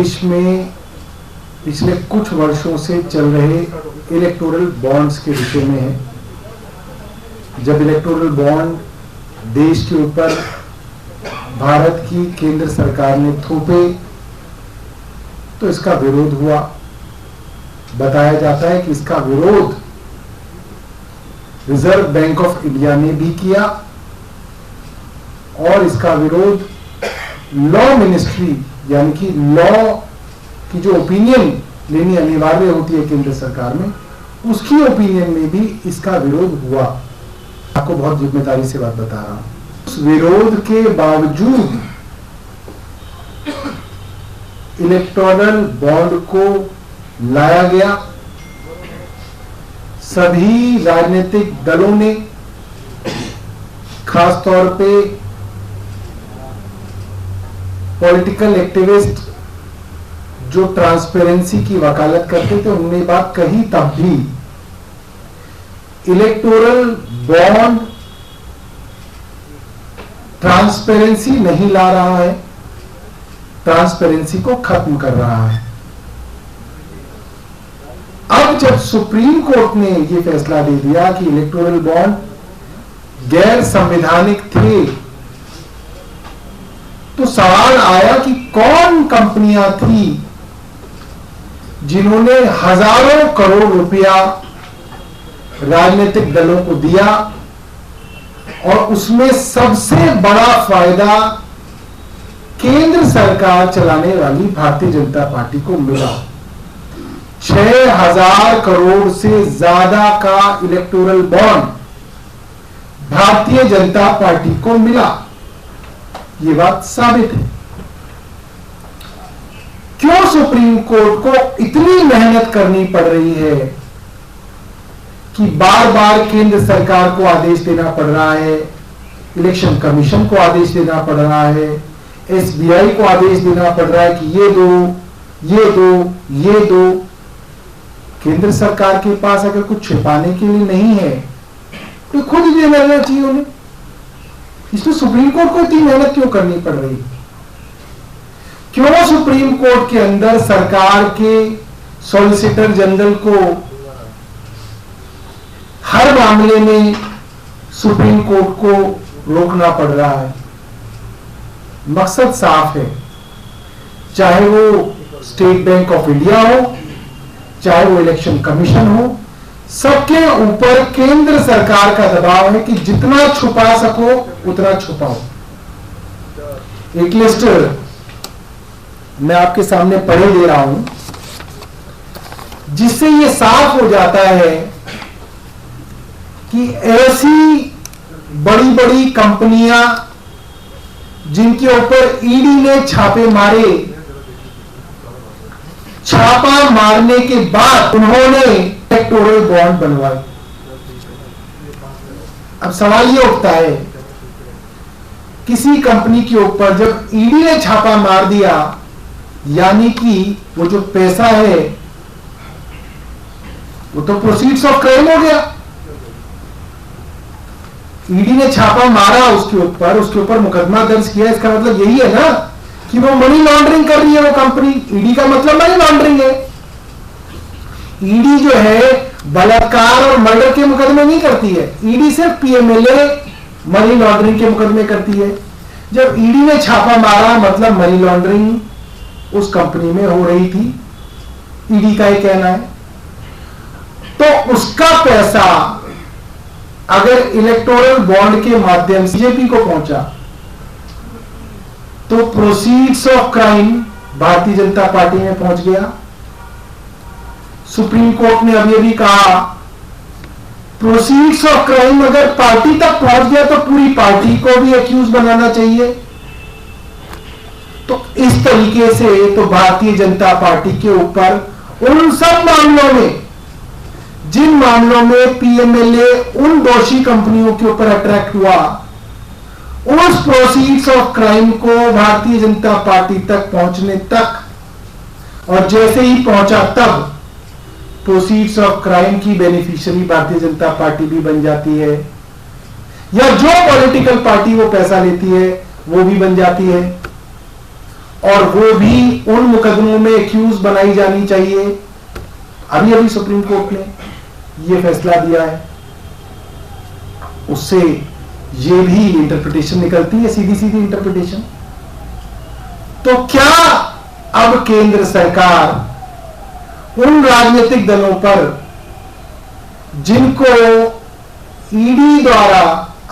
देश में पिछले कुछ वर्षों से चल रहे इलेक्टोरल बॉन्ड्स के विषय में है। जब इलेक्टोरल बॉन्ड देश के ऊपर भारत की केंद्र सरकार ने थोपे तो इसका विरोध हुआ। बताया जाता है कि इसका विरोध रिजर्व बैंक ऑफ इंडिया ने भी किया और इसका विरोध लॉ मिनिस्ट्री यानी कि लॉ की जो ओपिनियन लेनी अनिवार्य होती है केंद्र सरकार में, उसकी ओपिनियन में भी इसका विरोध हुआ। आपको बहुत जिम्मेदारी से बात बता रहा हूं। उस विरोध के बावजूद इलेक्टोरल बॉन्ड को लाया गया। सभी राजनीतिक दलों ने, खासतौर पे पॉलिटिकल एक्टिविस्ट जो ट्रांसपेरेंसी की वकालत करते थे, उन्होंने बात कही। तब भी इलेक्टोरल बॉन्ड ट्रांसपेरेंसी नहीं ला रहा है, ट्रांसपेरेंसी को खत्म कर रहा है। अब जब सुप्रीम कोर्ट ने यह फैसला दे दिया कि इलेक्टोरल बॉन्ड गैर संवैधानिक थे, तो सवाल आया कि कौन कंपनियां थी जिन्होंने हजारों करोड़ रुपया राजनीतिक दलों को दिया और उसमें सबसे बड़ा फायदा केंद्र सरकार चलाने वाली भारतीय जनता पार्टी को मिला। 6,000 करोड़ से ज्यादा का electoral bond Bharatiya Janata party को मिला। ये बात साबित है। क्यों सुप्रीम कोर्ट को इतनी मेहनत करनी पड़ रही है कि बार बार केंद्र सरकार को आदेश देना पड़ रहा है, इलेक्शन कमीशन को आदेश देना पड़ रहा है, एसबीआई को आदेश देना पड़ रहा है कि ये दो, ये दो, ये दो। केंद्र सरकार के पास अगर कुछ छिपाने के लिए नहीं है तो खुद ही देना चाहिए उन्हें। इसमें सुप्रीम कोर्ट को इतनी मेहनत क्यों करनी पड़ रही? क्यों सुप्रीम कोर्ट के अंदर सरकार के सॉलिसिटर जनरल को हर मामले में सुप्रीम कोर्ट को रोकना पड़ रहा है? मकसद साफ है। चाहे वो स्टेट बैंक ऑफ इंडिया हो, चाहे वो इलेक्शन कमीशन हो, सबके ऊपर केंद्र सरकार का दबाव है कि जितना छुपा सको उतना छुपाओ। एक लिस्ट मैं आपके सामने पढ़े दे रहा हूं, जिससे यह साफ हो जाता है कि ऐसी बड़ी बड़ी कंपनियां जिनके ऊपर ईडी ने छापे मारे, छापा मारने के बाद उन्होंने इलेक्टोरल बॉन्ड बनवाए। अब सवाल यह उठता है, किसी कंपनी के ऊपर जब ईडी ने छापा मार दिया, यानी कि वो जो पैसा है वो तो प्रोसीड्स ऑफ क्राइम हो गया। ईडी ने छापा मारा उसके ऊपर मुकदमा दर्ज किया, इसका मतलब यही है ना कि वो मनी लॉन्ड्रिंग कर रही है वो कंपनी। ईडी का मतलब मनी लॉन्ड्रिंग है। ईडी जो है बलात्कार और मर्डर के मुकदमे नहीं करती है, ईडी सिर्फ पीएमएलए मनी लॉन्ड्रिंग के मुकदमे करती है। जब ईडी ने छापा मारा मतलब मनी लॉन्ड्रिंग उस कंपनी में हो रही थी, ईडी का यह कहना है। तो उसका पैसा अगर इलेक्टोरल बॉन्ड के माध्यम से बीजेपी को पहुंचा तो proceeds of crime Bharatiya Janata party में पहुंच गया। सुप्रीम कोर्ट ने अभी अभी कहा प्रोसीड्स ऑफ क्राइम अगर पार्टी तक पहुंच गया तो पूरी पार्टी को भी एक्यूज बनाना चाहिए। तो इस तरीके से तो भारतीय जनता पार्टी के ऊपर उन सब मामलों में, जिन मामलों में पीएमएलए उन दोषी कंपनियों के ऊपर अट्रैक्ट हुआ, उस प्रोसीड्स ऑफ क्राइम को भारतीय जनता पार्टी तक पहुंचने तक, और जैसे ही पहुंचा तब प्रोसीड्स ऑफ क्राइम की बेनिफिशियरी भारतीय जनता पार्टी भी बन जाती है, या जो पॉलिटिकल पार्टी वो पैसा लेती है वो भी बन जाती है। और वो भी उन मुकदमों में एक्यूज बनाई जानी चाहिए। अभी अभी सुप्रीम कोर्ट ने ये फैसला दिया है, उससे ये भी इंटरप्रिटेशन निकलती है, सीधी सीधी इंटरप्रिटेशन। तो क्या अब केंद्र सरकार उन राजनीतिक दलों पर जिनको ईडी द्वारा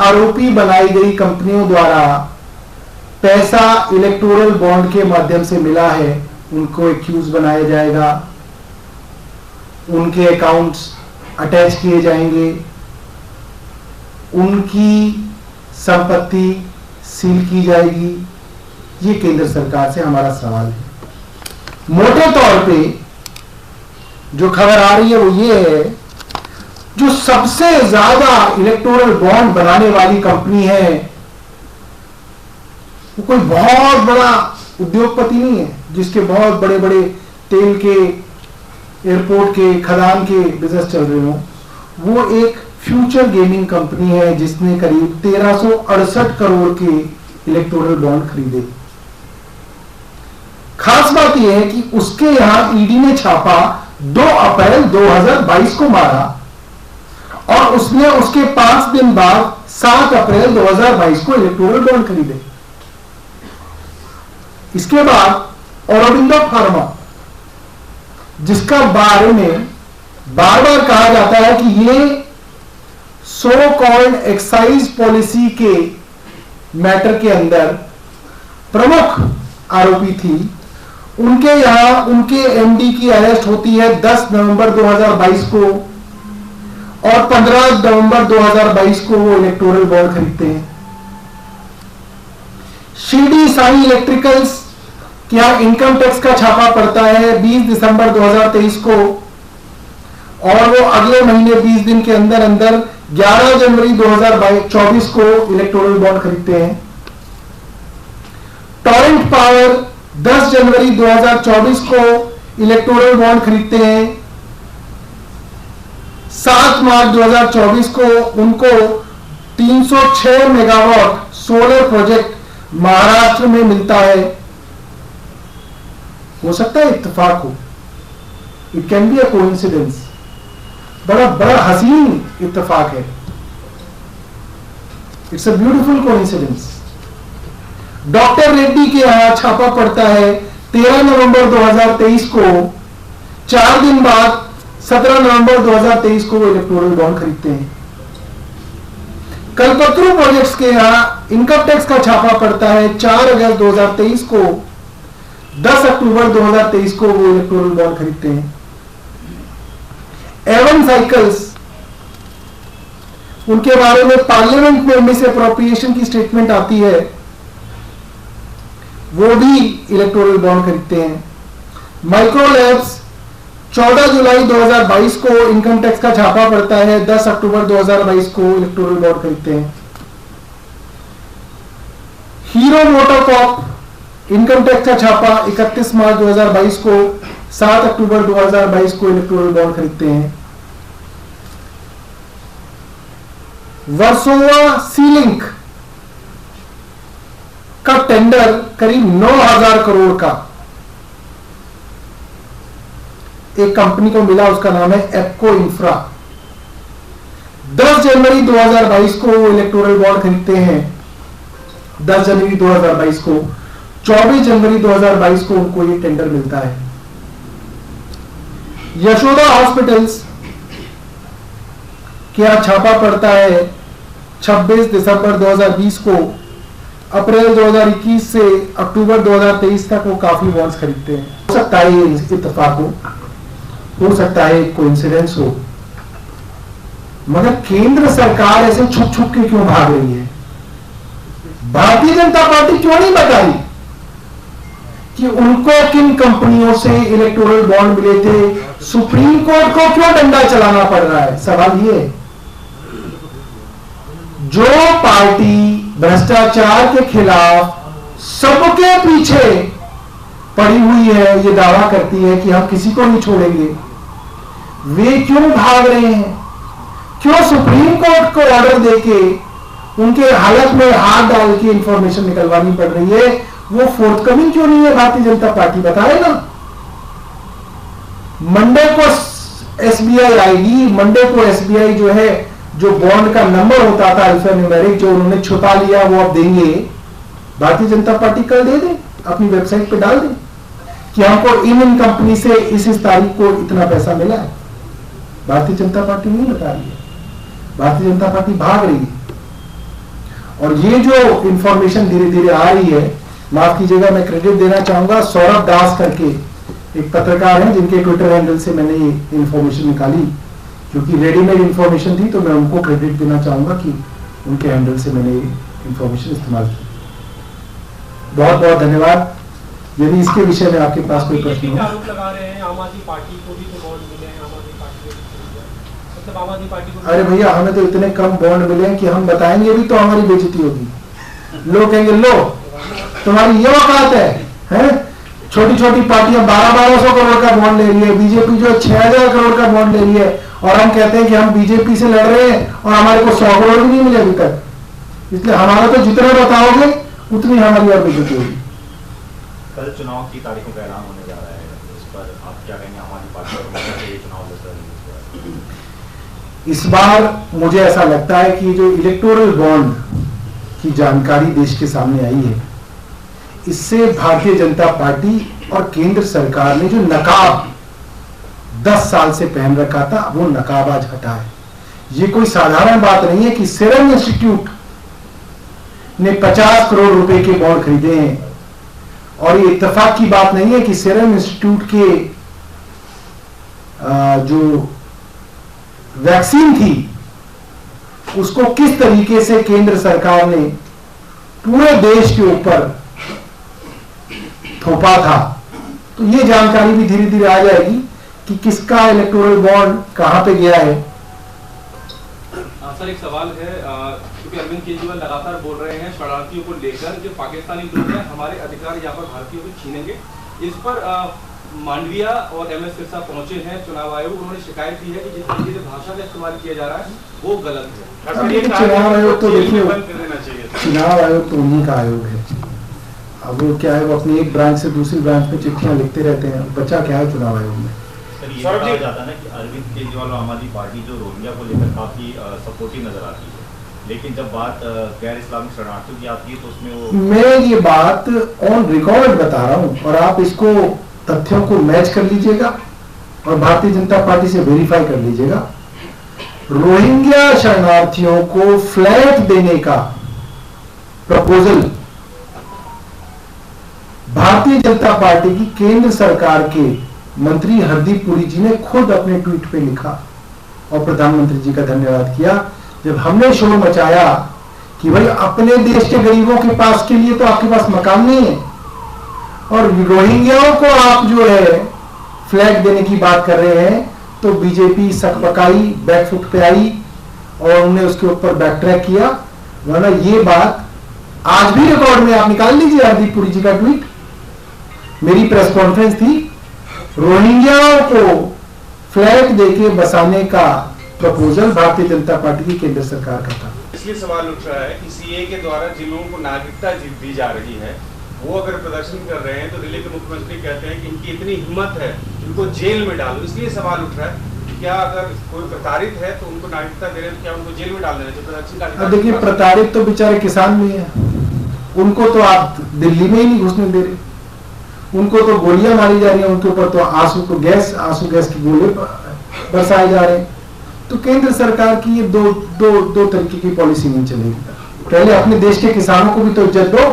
आरोपी बनाई गई कंपनियों द्वारा पैसा इलेक्टोरल बॉन्ड के माध्यम से मिला है, उनको एक्यूज बनाया जाएगा, उनके अकाउंट्स अटैच किए जाएंगे, उनकी संपत्ति सील की जाएगी? ये केंद्र सरकार से हमारा सवाल है। मोटे तौर पे जो खबर आ रही है वो ये है, जो सबसे ज्यादा इलेक्टोरल बॉन्ड बनाने वाली कंपनी है वो कोई बहुत बड़ा उद्योगपति नहीं है जिसके बहुत बड़े बड़े तेल के, एयरपोर्ट के, खदान के बिजनेस चल रहे हो। वो एक फ्यूचर गेमिंग कंपनी है जिसने करीब 1368 करोड़ के इलेक्टोरल बॉन्ड खरीदे। खास बात यह है कि उसके यहां ईडी ने छापा 2 अप्रैल 2022 को मारा और उसने उसके 5 दिन बाद 7 अप्रैल 2022 को इलेक्टोरल बॉन्ड खरीदे। इसके बाद ऑरोबिंदो फार्मा, जिसका बारे में बार बार कहा जाता है कि ये सो कॉल्ड एक्साइज पॉलिसी के मैटर के अंदर प्रमुख आरोपी थी, उनके यहां उनके एमडी की अरेस्ट होती है 10 नवंबर 2022 को और 15 नवंबर 2022 को वो इलेक्टोरल बॉन्ड खरीदते हैं। शिरडी साई इलेक्ट्रिकल्स के यहां इनकम टैक्स का छापा पड़ता है 20 दिसंबर 2023 को और वो अगले महीने 20 दिन के अंदर अंदर 11 जनवरी 2024 को इलेक्टोरल बॉन्ड खरीदते हैं। टॉरेंट पावर 10 जनवरी 2024 को इलेक्टोरल बॉन्ड खरीदते हैं। 7 मार्च 2024 को उनको 306 मेगावाट सोलर प्रोजेक्ट महाराष्ट्र में मिलता है। हो सकता है इत्तेफाक हो, it can be a coincidence, बड़ा हसीन इत्तेफाक है, it's a beautiful coincidence. Doctor Reddy के यहां छापा पड़ता है 13 नवंबर 2023 को, 4 दिन बाद 17 नवंबर 2023 को वो इलेक्टोरल बॉन्ड खरीदते हैं। कल्पतरू प्रोजेक्ट्स के यहां इनकम टैक्स का छापा पड़ता है 4 अगस्त 2023 को, 10 अक्टूबर 2023 को वो इलेक्टोरल बॉन्ड खरीदते हैं। एवन साइकिल्स, उनके बारे में पार्लियामेंट में मिस अप्रोप्रिएशन की स्टेटमेंट आती है, वो भी इलेक्टोरल बॉन्ड खरीदते हैं। माइक्रोलैब्स 14 जुलाई 2022 को इनकम टैक्स का छापा पड़ता है, 10 अक्टूबर 2022 को इलेक्टोरल बॉन्ड खरीदते हैं। हीरो मोटोकॉर्प इनकम टैक्स का छापा 31 मार्च 2022 को, 7 अक्टूबर 2022 को इलेक्टोरल बॉन्ड खरीदते हैं। वर्सोवा सीलिंक का टेंडर करीब 9,000 करोड़ का एक कंपनी को मिला, उसका नाम है एप्को इंफ्रा। 10 जनवरी 2022 को वो इलेक्टोरल बॉन्ड खरीदते हैं। 10 जनवरी 2022 को, 24 जनवरी 2022 को उनको ये टेंडर मिलता है। यशोदा हॉस्पिटल्स क्या छापा पड़ता है 26 दिसंबर 2020 को, अप्रैल 2021 से अक्टूबर 2023 तक वो काफी बॉन्ड्स खरीदते हैं। हो सकता है ये इत्तेफाक हो सकता है कोइंसिडेंस हो, मगर केंद्र सरकार ऐसे छुप छुप के क्यों भाग रही है? भारतीय जनता पार्टी क्यों नहीं बता रही कि उनको किन कंपनियों से इलेक्टोरल बॉन्ड मिले थे? सुप्रीम कोर्ट को क्यों डंडा चलाना पड़ रहा है? सवाल ये, जो पार्टी भ्रष्टाचार के खिलाफ सबके पीछे पड़ी हुई है, ये दावा करती है कि हम किसी को नहीं छोड़ेंगे, वे क्यों भाग रहे हैं? क्यों सुप्रीम कोर्ट को ऑर्डर देके उनके हालत में हाथ डाल के इंफॉर्मेशन निकलवानी पड़ रही है? वो फोर्थकमिंग क्यों नहीं है भारतीय जनता पार्टी, बताए ना। मंडे को एसबीआई आएगी, मंडे को एसबीआई जो है, जो बॉन्ड का नंबर होता था अल्फान्यूमेरिक, जो उन्होंने छुपा लिया, वो अब देंगे। भारतीय जनता पार्टी कल दे दे, अपनी वेबसाइट पे डाल दे कि हमको इन कंपनी से इस तारीख को इतना पैसा मिला है। भारतीय जनता पार्टी नहीं बता रही है, भारतीय जनता पार्टी भाग रही है। और ये जो इंफॉर्मेशन धीरे धीरे आ रही है, माफ कीजिएगा मैं क्रेडिट देना चाहूंगा, सौरभ दास करके एक पत्रकार हैं जिनके ट्विटर हैंडल से मैंने ये इंफॉर्मेशन निकाली, क्योंकि रेडीमेड इंफॉर्मेशन थी, तो मैं उनको क्रेडिट देना चाहूंगा कि उनके हैंडल से मैंने इंफॉर्मेशन इस्तेमाल की। बहुत बहुत धन्यवाद। यदि इसके विषय में आपके पास कोई प्रश्न हो। आरोप लगा रहे हैं आम आदमी पार्टी को भी तो बॉन्ड मिले हैं, आम आदमी पार्टी को, मतलब आम आदमी पार्टी को। अरे भैया, हमें तो इतने कम बॉन्ड मिले हैं कि हम बताएंगे भी तो हमारी बेइज्जती होगी। लोग कहेंगे लो तुम्हारी ये औकात है? छोटी छोटी पार्टियां 1200 करोड़ का बॉन्ड ले रही है, बीजेपी जो 6000 करोड़ का बॉन्ड ले रही है, और हम कहते हैं कि हम बीजेपी से लड़ रहे हैं और हमारे को 100 करोड़ भी नहीं मिले अभी तक। इसलिए हमारा तो जितना बताओगे उतनी हमारी और बेइज्जती होगी। कल चुनाव की तारीखों का ऐलान होने जा रहा है, इस पर आप क्या कहेंगे? आम आदमी पार्टी और चुनाव लड़ रही है। इस बार मुझे ऐसा लगता है कि जो इलेक्टोरल बॉन्ड की जानकारी देश के सामने आई है, इससे भारतीय जनता पार्टी और केंद्र सरकार ने जो नकाब 10 साल से पहन रखा था, वो नकाब आज हटा है। ये कोई साधारण बात नहीं है कि सीरम इंस्टीट्यूट ने 50 करोड़ रुपए के बॉन्ड खरीदे हैं, और ये इत्तेफाक की बात नहीं है कि सीरम इंस्टीट्यूट के जो वैक्सीन थी उसको किस तरीके से केंद्र सरकार ने पूरे देश के ऊपर थोपा था। तो ये जानकारी भी धीरे धीरे आ जाएगी कि किसका इलेक्टोरल बॉन्ड कहां पे गया है। सर एक सवाल है, क्योंकि अरविंद केजरीवाल लगातार बोल रहे हैं शरणार्थियों को लेकर जो पाकिस्तानी लोग हैं हमारे अधिकार यहाँ पर भारतीयों को छीनेंगे। इस पर मांडविया और एमएस सिरसा पहुंचे हैं चुनाव आयोग, उन्होंने शिकायत की है कि जिस तरीके से भाषा का इस्तेमाल किया जा रहा है वो गलत है। चुनाव आयोग तो देखिए, चुनाव आयोग तो उन्हीं का आयोग है। अब वो क्या है, वो अपनी एक ब्रांच से दूसरी ब्रांच में चिट्ठियां लिखते रहते हैं, बच्चा क्या है चुनाव आयोग में। सर ये कहा जाता है ना कि अरविंद केजरीवाल और आम आदमी पार्टी जो रोहिंग्या को लेकर काफी सपोर्टिव नजर आती है, लेकिन जब बात गैर इस्लामिक शरणार्थियों की आती है तो उसमें वो, मैं ये बात ऑन रिकॉर्ड बता रहा हूं, और आप इसको तथ्यों को मैच कर लीजिएगा और भारतीय जनता पार्टी से वेरीफाई कर लीजिएगा। रोहिंग्या शरणार्थियों को फ्लैट देने का प्रपोजल भारतीय जनता पार्टी की केंद्र सरकार के मंत्री हरदीप पुरी जी ने खुद अपने ट्वीट पे लिखा और प्रधानमंत्री जी का धन्यवाद किया। जब हमने शोर मचाया कि भाई अपने देश के गरीबों के पास के लिए तो आपके पास मकान नहीं है, और रोहिंग्याओं को आप जो है फ्लैग देने की बात कर रहे हैं, तो बीजेपी सकपकाई, बैकफुट पे आई और उन्होंने उसके ऊपर बैक ट्रैक किया। वरना ये बात आज भी रिकॉर्ड में आप निकाल लीजिए, हरदीप पुरी जी का ट्वीट, मेरी प्रेस कॉन्फ्रेंस थी, रोहिंग्याओं को फ्लैट देके बसाने का प्रपोजल भारतीय जनता पार्टी की केंद्र सरकार का था। इसलिए सवाल उठ रहा है कि सीए के द्वारा जिन लोगों को नागरिकता दी जा रही है, वो अगर प्रदर्शन कर रहे हैं तो दिल्ली के मुख्यमंत्री कहते हैं कि इनकी इतनी हिम्मत है, इनको जेल में डालो। इसलिए सवाल उठ रहा है क्या अगर कोई प्रताड़ित है तो उनको नागरिकता दे रहे हैं, क्या उनको जेल में डाल देना चाहिए? अब देखिए, प्रताड़ित तो बेचारे किसान भी हैं, उनको तो आप दिल्ली में ही नहीं घुसने दे रहे, उनको तो गोलियां मारी जा रही हैं, उनके ऊपर तो आंसू गैस की गोले बरसाए जा रहे हैं। तो केंद्र सरकार की ये दो तरीके की पॉलिसी नहीं चलेगी। पहले अपने देश के किसानों को भी तो इज्जत दो,